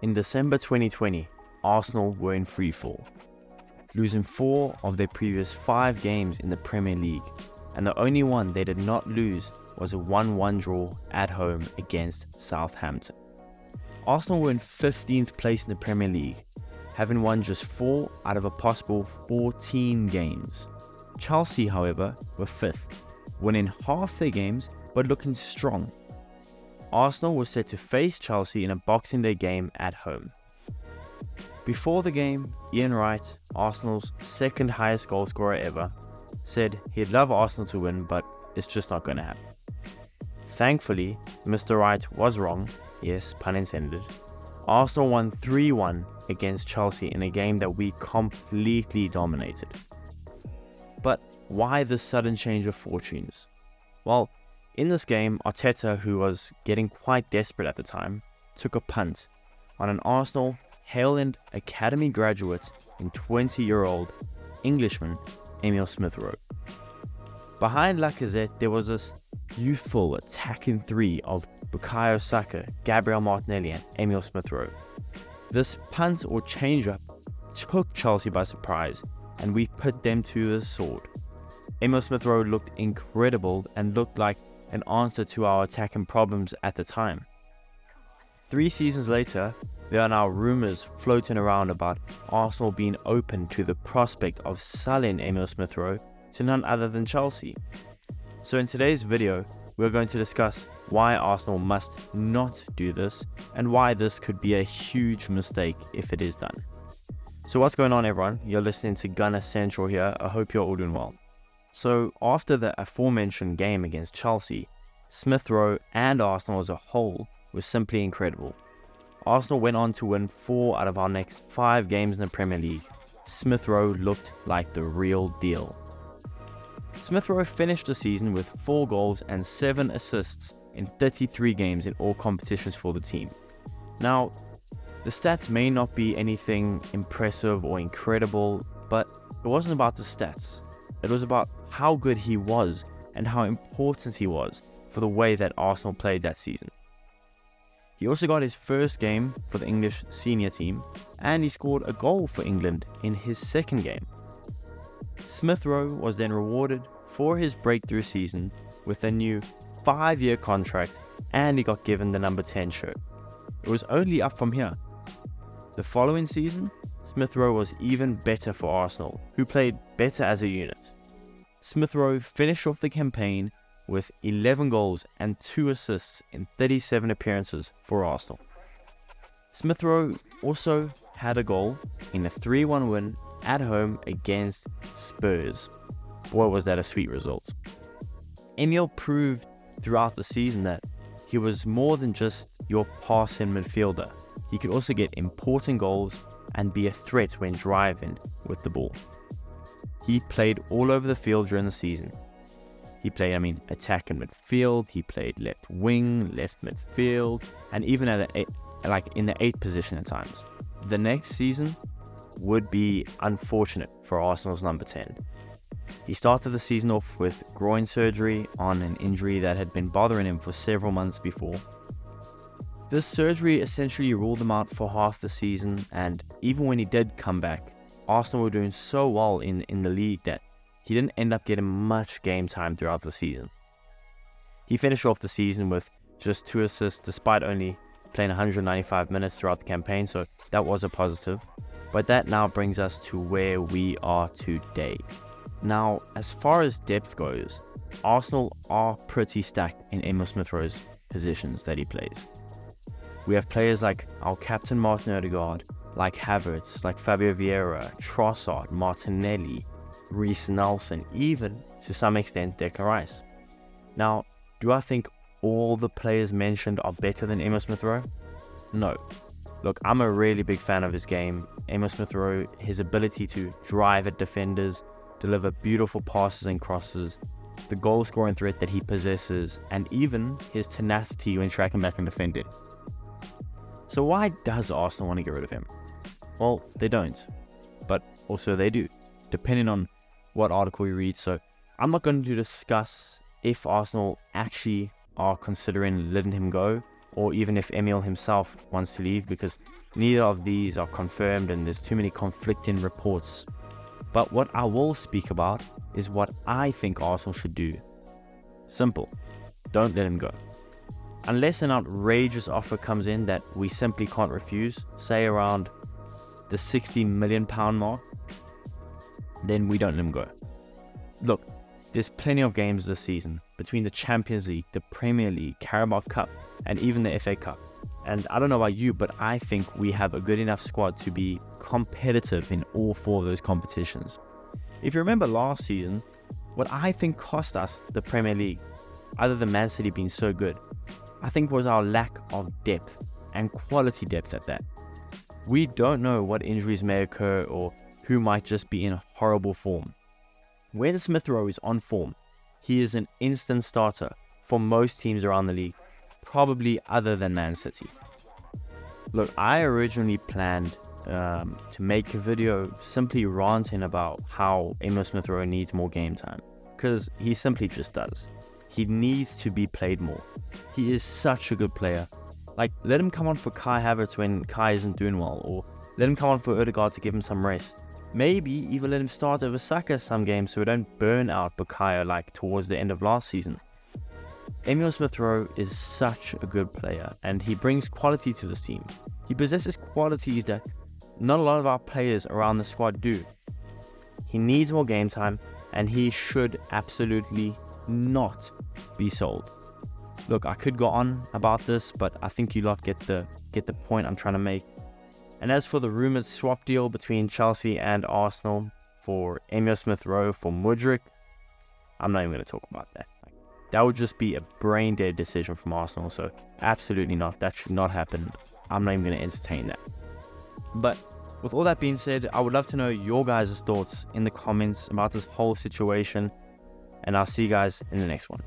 In December 2020, Arsenal were in freefall, losing 4 of their previous 5 games in the Premier League, and the only one they did not lose was a 1-1 draw at home against Southampton. Arsenal were in 15th place in the Premier League, having won just 4 out of a possible 14 games. Chelsea, however, were 5th, winning half their games but looking strong. Arsenal was set to face Chelsea in a Boxing Day game at home. Before the game, Ian Wright, Arsenal's second highest goal scorer ever, said he'd love Arsenal to win, but it's just not going to happen. Thankfully, Mr. Wright was wrong, yes, pun intended. Arsenal won 3-1 against Chelsea in a game that we completely dominated. But why this sudden change of fortunes? Well, in this game, Arteta, who was getting quite desperate at the time, took a punt on an Arsenal Hale-End Academy graduate and 20-year-old Englishman, Emile Smith Rowe. Behind Lacazette, there was this youthful attacking three of Bukayo Saka, Gabriel Martinelli and Emile Smith Rowe. This punt or change-up took Chelsea by surprise, and we put them to the sword. Emile Smith Rowe looked incredible and looked like an answer to our attacking problems at the time. 3 seasons later, there are now rumours floating around about Arsenal being open to the prospect of selling Emile Smith Rowe to none other than Chelsea. So in today's video, we're going to discuss why Arsenal must not do this and why this could be a huge mistake if it is done. So what's going on, everyone? You're listening to Gunner Central here. I hope you're all doing well. So after the aforementioned game against Chelsea, Smith Rowe and Arsenal as a whole were simply incredible. Arsenal went on to win 4 out of our next 5 games in the Premier League. Smith Rowe looked like the real deal. Smith Rowe finished the season with 4 goals and 7 assists in 33 games in all competitions for the team. Now, the stats may not be anything impressive or incredible, but it wasn't about the stats. It was about how good he was and how important he was for the way that Arsenal played that season. He also got his first game for the English senior team, and he scored a goal for England in his second game. Smith Rowe was then rewarded for his breakthrough season with a new 5-year contract, and he got given the number 10 shirt. It was only up from here. The following season, Smith Rowe was even better for Arsenal, who played better as a unit. Smith Rowe finished off the campaign with 11 goals and 2 assists in 37 appearances for Arsenal. Smith Rowe also had a goal in a 3-1 win at home against Spurs. Boy, was that a sweet result. Emile proved throughout the season that he was more than just your passing midfielder. He could also get important goals and be a threat when driving with the ball. He played all over the field during the season. He played, attack and midfield. He played left wing, left midfield, and even in the 8th position at times. The next season would be unfortunate for Arsenal's number 10. He started the season off with groin surgery on an injury that had been bothering him for several months before. This surgery essentially ruled him out for half the season, and even when he did come back, Arsenal were doing so well in the league that he didn't end up getting much game time throughout the season. He finished off the season with just 2 assists despite only playing 195 minutes throughout the campaign, so that was a positive. But that now brings us to where we are today. Now, as far as depth goes, Arsenal are pretty stacked in Emile Smith Rowe's positions that he plays. We have players like our captain Martin Odegaard, like Havertz, like Fabio Vieira, Trossard, Martinelli, Reece Nelson, even to some extent Declan Rice. Now, do I think all the players mentioned are better than Emile Smith Rowe? No. Look, I'm a really big fan of his game. Emile Smith Rowe, his ability to drive at defenders, deliver beautiful passes and crosses, the goal scoring threat that he possesses, and even his tenacity when tracking back and defending. So why does Arsenal want to get rid of him? Well, they don't, but also they do, depending on what article you read. So I'm not going to discuss if Arsenal actually are considering letting him go or even if Emile himself wants to leave, because neither of these are confirmed and there's too many conflicting reports. But what I will speak about is what I think Arsenal should do. Simple. Don't let him go. Unless an outrageous offer comes in that we simply can't refuse, say around the £60 million mark, then we don't let him go. Look, there's plenty of games this season between the Champions League, the Premier League, Carabao Cup, and even the FA Cup. And I don't know about you, but I think we have a good enough squad to be competitive in all 4 of those competitions. If you remember last season, what I think cost us the Premier League, other than Man City being so good, I think was our lack of depth, and quality depth at that. We don't know what injuries may occur or who might just be in horrible form. When Smith Rowe is on form, he is an instant starter for most teams around the league, probably other than Man City. Look, I originally planned to make a video simply ranting about how Emile Smith Rowe needs more game time, because he simply just does. He needs to be played more. He is such a good player. Like, let him come on for Kai Havertz when Kai isn't doing well, or let him come on for Odegaard to give him some rest. Maybe even let him start over Saka some games so we don't burn out Bukayo like towards the end of last season. Emile Smith Rowe is such a good player, and he brings quality to this team. He possesses qualities that not a lot of our players around the squad do. He needs more game time, and he should absolutely not be sold. Look, I could go on about this, but I think you lot get the point I'm trying to make. And as for the rumored swap deal between Chelsea and Arsenal for Emile Smith Rowe for Mudryk, I'm not even going to talk about that. That would just be a brain dead decision from Arsenal, so absolutely not. That should not happen. I'm not even going to entertain that. But with all that being said, I would love to know your guys' thoughts in the comments about this whole situation, and I'll see you guys in the next one.